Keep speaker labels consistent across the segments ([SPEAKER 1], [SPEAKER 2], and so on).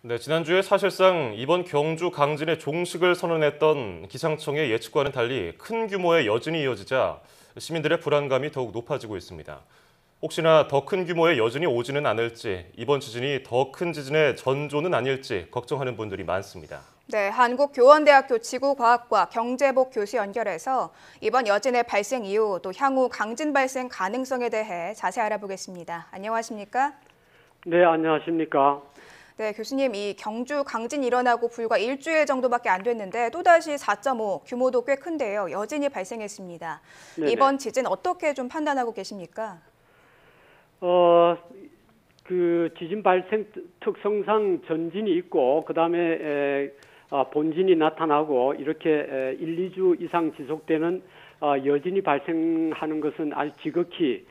[SPEAKER 1] 네, 지난주에 사실상 이번 경주 강진의 종식을 선언했던 기상청의 예측과는 달리 큰 규모의 여진이 이어지자 시민들의 불안감이 더욱 높아지고 있습니다. 혹시나 더 큰 규모의 여진이 오지는 않을지, 이번 지진이 더 큰 지진의 전조는 아닐지 걱정하는 분들이 많습니다.
[SPEAKER 2] 네, 한국교원대학교 지구과학과 경제복 교수 연결해서 이번 여진의 발생 이후 또 향후 강진 발생 가능성에 대해 자세히 알아보겠습니다. 안녕하십니까?
[SPEAKER 3] 네, 안녕하십니까?
[SPEAKER 2] 네, 교수님, 이 경주 강진 일어나고 불과 일주일 정도밖에 안 됐는데 또다시 4.5, 규모도 꽤 큰데요. 여진이 발생했습니다.
[SPEAKER 3] 네네.
[SPEAKER 2] 이번 지진 어떻게 좀 판단하고 계십니까?
[SPEAKER 3] 그 지진 발생 특성상 전진이 있고 그다음에 본진이 나타나고 이렇게 1, 2주 이상 지속되는 여진이 발생하는 것은 아주 지극히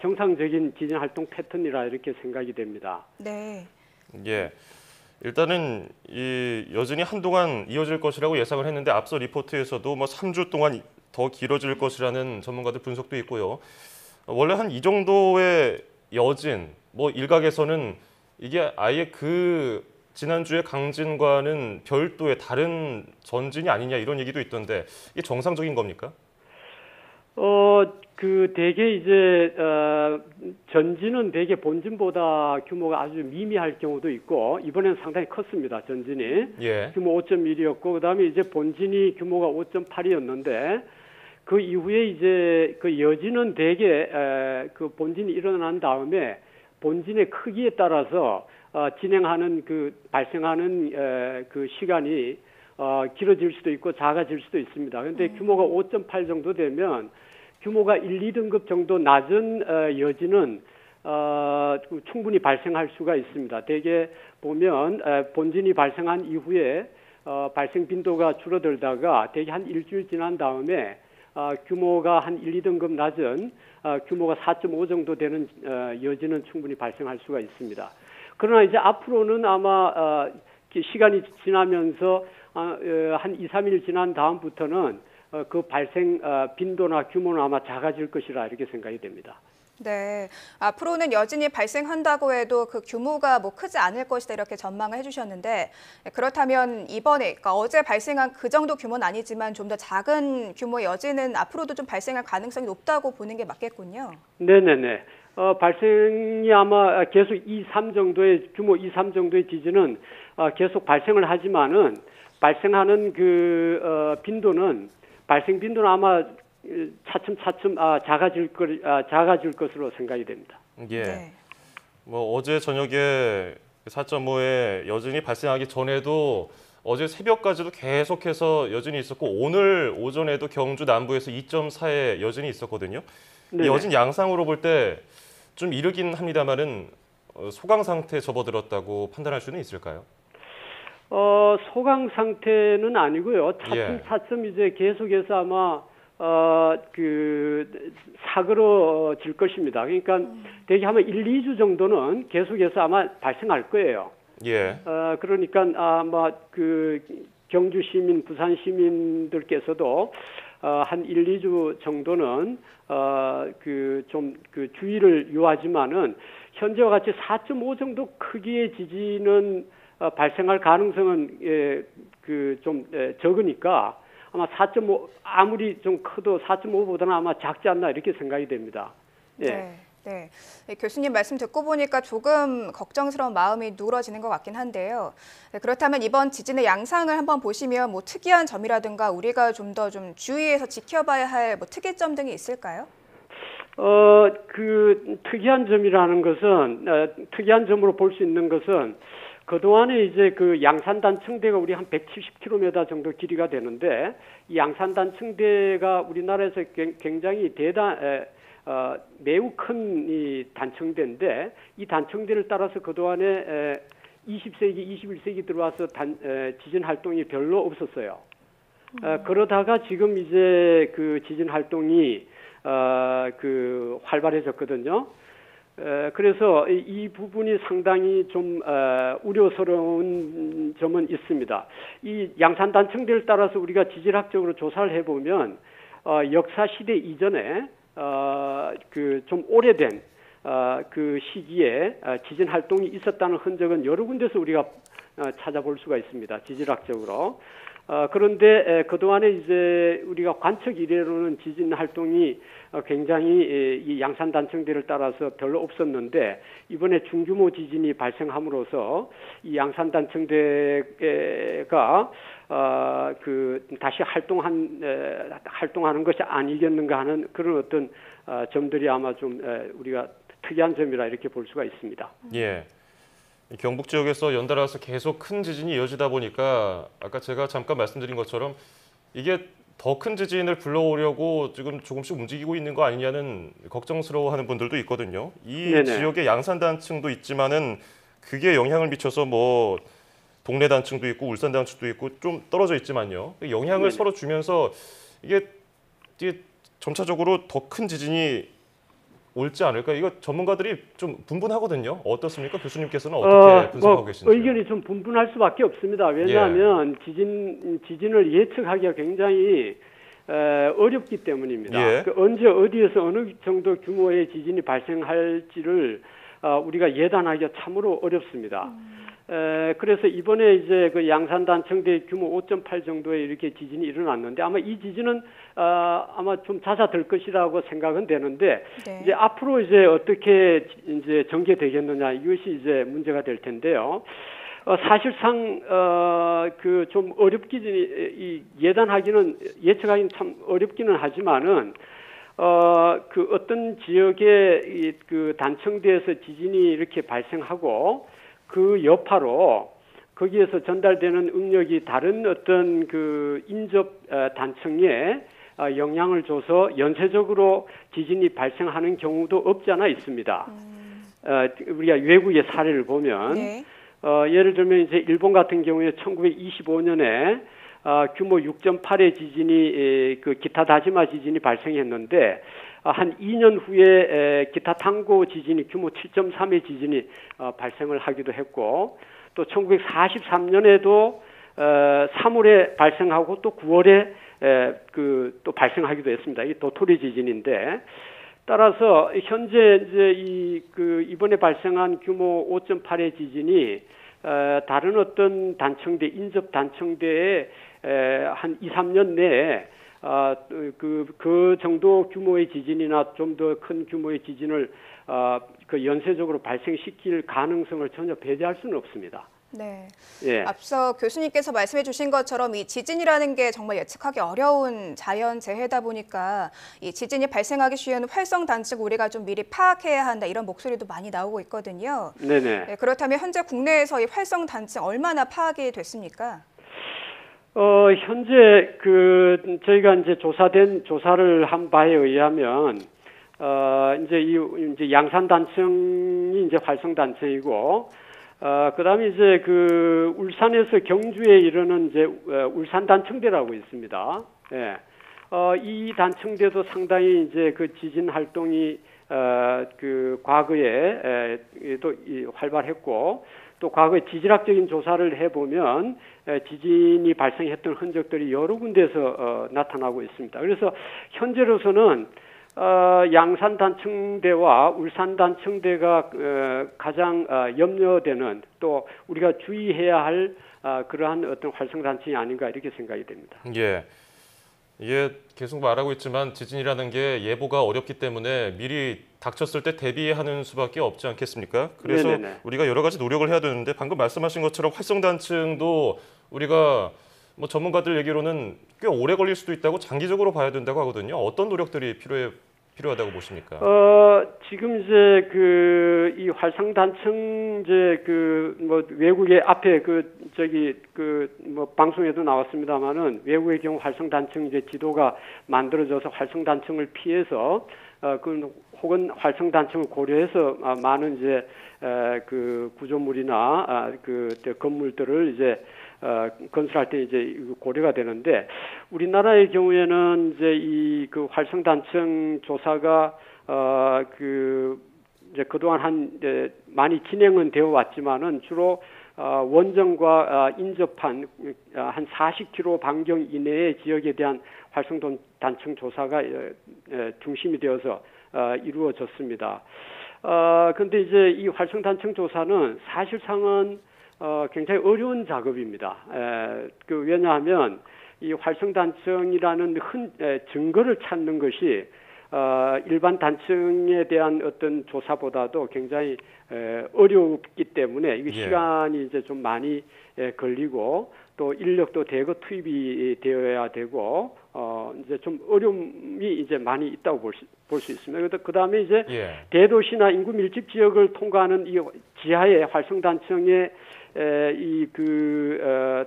[SPEAKER 3] 정상적인 지진 활동 패턴이라 이렇게 생각이 됩니다.
[SPEAKER 2] 네.
[SPEAKER 1] 예, 일단은 이 여진이 한동안 이어질 것이라고 예상을 했는데 앞서 리포트에서도 3주 동안 더 길어질 것이라는 전문가들 분석도 있고요. 원래 한 이 정도의 여진, 일각에서는 이게 아예 그 지난주의 강진과는 별도의 다른 전진이 아니냐 이런 얘기도 있던데 이게 정상적인 겁니까?
[SPEAKER 3] 그 대개 이제 전진은 대개 본진보다 규모가 아주 미미할 경우도 있고 이번에는 상당히 컸습니다. 전진이
[SPEAKER 1] 예.
[SPEAKER 3] 규모 5.1이었고 그다음에 이제 본진이 규모가 5.8이었는데 그 이후에 이제 그 여진은 대개 그 본진이 일어난 다음에 본진의 크기에 따라서 진행하는 그 발생하는 그 시간이 길어질 수도 있고 작아질 수도 있습니다. 그런데 규모가 5.8 정도 되면 규모가 1, 2등급 정도 낮은 여진은 충분히 발생할 수가 있습니다. 대개 보면 본진이 발생한 이후에 발생 빈도가 줄어들다가 대개 한 일주일 지난 다음에 규모가 한 1, 2등급 낮은 규모가 4.5 정도 되는 여진은 충분히 발생할 수가 있습니다. 그러나 이제 앞으로는 아마 시간이 지나면서 한 2, 3일 지난 다음부터는 그 발생 빈도나 규모는 아마 작아질 것이라 이렇게 생각이 됩니다.
[SPEAKER 2] 네, 앞으로는 여진이 발생한다고 해도 그 규모가 크지 않을 것이다 이렇게 전망을 해주셨는데 그렇다면 이번에 그러니까 어제 발생한 그 정도 규모는 아니지만 좀 더 작은 규모의 여진은 앞으로도 좀 발생할 가능성이 높다고 보는 게 맞겠군요.
[SPEAKER 3] 네네네. 발생이 아마 계속 2, 3 정도의 규모 2, 3 정도의 지진은 계속 발생을 하지만은 발생하는 그 발생 빈도는 아마 차츰 작아질 것으로 생각이 됩니다.
[SPEAKER 1] 예.
[SPEAKER 2] 네.
[SPEAKER 1] 어제 저녁에 4.5의 여진이 발생하기 전에도 어제 새벽까지도 계속해서 여진이 있었고 오늘 오전에도 경주 남부에서 2.4의 여진이 있었거든요. 이 여진 양상으로 볼 때 좀 이르긴 합니다만은 소강 상태에 접어들었다고 판단할 수는 있을까요?
[SPEAKER 3] 소강 상태는 아니고요. 차츰 이제 계속해서 아마 사그러질 것입니다. 그러니까 대개 하면 1, 2주 정도는 계속해서 아마 발생할 거예요.
[SPEAKER 1] 예.
[SPEAKER 3] 그러니까 아마 그 경주 시민, 부산 시민들께서도 한 1, 2주 정도는 좀 주의를 요하지만은 현재와 같이 4.5 정도 크기의 지진은 발생할 가능성은 좀 적으니까 아마 4.5 아무리 좀 커도 4.5보다는 아마 작지 않나 이렇게 생각이 됩니다. 예.
[SPEAKER 2] 네. 교수님 말씀 듣고 보니까 조금 걱정스러운 마음이 누그러지는 것 같긴 한데요. 그렇다면 이번 지진의 양상을 한번 보시면 특이한 점이라든가 우리가 좀 더 주의해서 지켜봐야 할 특이점 등이 있을까요?
[SPEAKER 3] 그 특이한 점이라는 것은 특이한 점으로 볼 수 있는 것은 그동안에 이제 그 양산단층대가 우리 한 170km 정도 길이가 되는데 이 양산단층대가 우리나라에서 굉장히 매우 큰 이 단층대인데 이 단층대를 따라서 그동안에 20세기, 21세기 들어와서 지진 활동이 별로 없었어요. 그러다가 지금 이제 그 지진 활동이 활발해졌거든요. 그래서 이 부분이 상당히 좀 우려스러운 점은 있습니다. 이 양산단층대를 따라서 우리가 지질학적으로 조사를 해보면 역사 시대 이전에 좀 오래된 그 시기에 지진 활동이 있었다는 흔적은 여러 군데서 우리가 찾아볼 수가 있습니다. 지질학적으로. 그런데 그동안에 이제 우리가 관측 이래로는 지진 활동이 굉장히 이 양산 단층대를 따라서 별로 없었는데 이번에 중규모 지진이 발생함으로써 이 양산 단층대가 그 다시 활동하는 것이 아니겠는가 하는 그런 어떤 점들이 아마 좀 우리가 특이한 점이라 이렇게 볼 수가 있습니다.
[SPEAKER 1] 예. 이 경북 지역에서 연달아서 계속 큰 지진이 이어지다 보니까 아까 제가 잠깐 말씀드린 것처럼 이게 더 큰 지진을 불러오려고 지금 조금씩 움직이고 있는 거 아니냐는 걱정스러워하는 분들도 있거든요. 이
[SPEAKER 3] 네네.
[SPEAKER 1] 지역에 양산 단층도 있지만은 그게 영향을 미쳐서 뭐 동래 단층도 있고 울산 단층도 있고 좀 떨어져 있지만요. 영향을
[SPEAKER 3] 네네.
[SPEAKER 1] 서로 주면서 이게 점차적으로 더 큰 지진이 올지 않을까? 이거 전문가들이 좀 분분하거든요. 어떻습니까? 교수님께서는 어떻게 분석하고 계신지요?
[SPEAKER 3] 의견이 좀 분분할 수밖에 없습니다. 왜냐하면 지진을 예측하기가 굉장히 어렵기 때문입니다.
[SPEAKER 1] 예.
[SPEAKER 3] 언제 어디에서 어느 정도 규모의 지진이 발생할지를 우리가 예단하기가 참으로 어렵습니다. 그래서 이번에 이제 그 양산 단층대 규모 5.8 정도의 이렇게 지진이 일어났는데 아마 이 지진은 아마 좀 잦아들 것이라고 생각은 되는데
[SPEAKER 2] 네.
[SPEAKER 3] 이제 앞으로 이제 어떻게 이제 전개되겠느냐 이것이 이제 문제가 될 텐데요. 사실상 그 좀 예측하기는 참 어렵기는 하지만은 그 어떤 지역의 그 단층대에서 지진이 이렇게 발생하고 그 여파로 거기에서 전달되는 응력이 다른 어떤 그 인접 단층에 영향을 줘서 연쇄적으로 지진이 발생하는 경우도 없지 않아 있습니다. 우리가 외국의 사례를 보면
[SPEAKER 2] 네.
[SPEAKER 3] 예를 들면 이제 일본 같은 경우에 1925년에 규모 6.8의 지진이 그 기타다지마 지진이 발생했는데 한 2년 후에 기타 탕고 지진이 규모 7.3의 지진이 발생을 하기도 했고 또 1943년에도 3월에 발생하고 또 9월에 또 발생하기도 했습니다. 이 도토리 지진인데 따라서 현재 이제 이번에 발생한 규모 5.8의 지진이 다른 어떤 단층대 인접 단층대에 한 2, 3년 내에 그 정도 규모의 지진이나 좀 더 큰 규모의 지진을 그 연쇄적으로 발생시킬 가능성을 전혀 배제할 수는 없습니다.
[SPEAKER 2] 네.
[SPEAKER 3] 예.
[SPEAKER 2] 앞서 교수님께서 말씀해 주신 것처럼 이 지진이라는 게 정말 예측하기 어려운 자연재해다 보니까 이 지진이 발생하기 쉬운 활성 단층 우리가 좀 미리 파악해야 한다 이런 목소리도 많이 나오고 있거든요.
[SPEAKER 3] 네네.
[SPEAKER 2] 네, 그렇다면 현재 국내에서 이 활성 단층 얼마나 파악이 됐습니까?
[SPEAKER 3] 현재 저희가 이제 조사를 한 바에 의하면 이제 양산 단층이 이제 활성 단층이고 그다음에 이제 울산에서 경주에 이르는 이제 울산 단층대라고 있습니다. 예. 이 단층대도 상당히 이제 그 지진 활동이 과거에 또 활발했고 또 과거에 지질학적인 조사를 해보면 지진이 발생했던 흔적들이 여러 군데에서 나타나고 있습니다. 그래서 현재로서는 양산 단층대와 울산 단층대가 가장 염려되는 또 우리가 주의해야 할 그러한 어떤 활성 단층이 아닌가 이렇게 생각이 됩니다.
[SPEAKER 1] 예. 이게 계속 말하고 있지만 지진이라는 게 예보가 어렵기 때문에 미리 닥쳤을 때 대비하는 수밖에 없지 않겠습니까? 그래서
[SPEAKER 3] 네네네.
[SPEAKER 1] 우리가 여러 가지 노력을 해야 되는데 방금 말씀하신 것처럼 활성 단층도 우리가 뭐 전문가들 얘기로는 꽤 오래 걸릴 수도 있다고 장기적으로 봐야 된다고 하거든요. 어떤 노력들이 필요하다고 보십니까?
[SPEAKER 3] 지금 이제 이 활성 단층 이제 뭐 외국의 앞에 뭐 방송에도 나왔습니다만은 외국의 경우 활성 단층 이제 지도가 만들어져서 활성 단층을 피해서 혹은 활성 단층을 고려해서 많은 이제 구조물이나 건물들을 이제 건설할 때 이제 고려가 되는데 우리나라의 경우에는 이제 활성 단층 조사가 이제 그동안 많이 진행은 되어 왔지만은 주로 원전과 인접한 한 40km 반경 이내의 지역에 대한 활성 단층 조사가 중심이 되어서 이루어졌습니다. 근데 이제 이 활성단층 조사는 사실상은 굉장히 어려운 작업입니다. 왜냐하면 이 활성단층이라는 증거를 찾는 것이 일반 단층에 대한 어떤 조사보다도 굉장히 어렵기 때문에 이게 시간이 이제 좀 많이 걸리고 또 인력도 대거 투입이 되어야 되고 이제 좀 어려움이 이제 많이 있다고 볼 수 있습니다. 그다음에 이제 대도시나 인구 밀집 지역을 통과하는 이 지하의 활성 단층의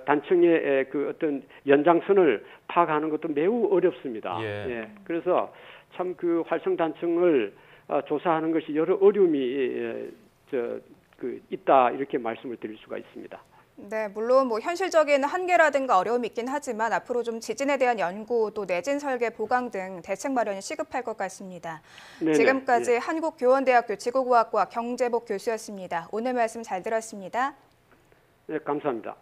[SPEAKER 3] 단층의 그 어떤 연장선을 파악하는 것도 매우 어렵습니다. 그래서 참 그 활성 단층을 조사하는 것이 여러 어려움이 있다 이렇게 말씀을 드릴 수가 있습니다.
[SPEAKER 2] 네, 물론 뭐 현실적인 한계라든가 어려움이 있긴 하지만 앞으로 좀 지진에 대한 연구 또 내진 설계 보강 등 대책 마련이 시급할 것 같습니다. 네네, 지금까지 한국교원대학교 지구과학과 경제복 교수였습니다. 오늘 말씀 잘 들었습니다.
[SPEAKER 3] 네, 감사합니다.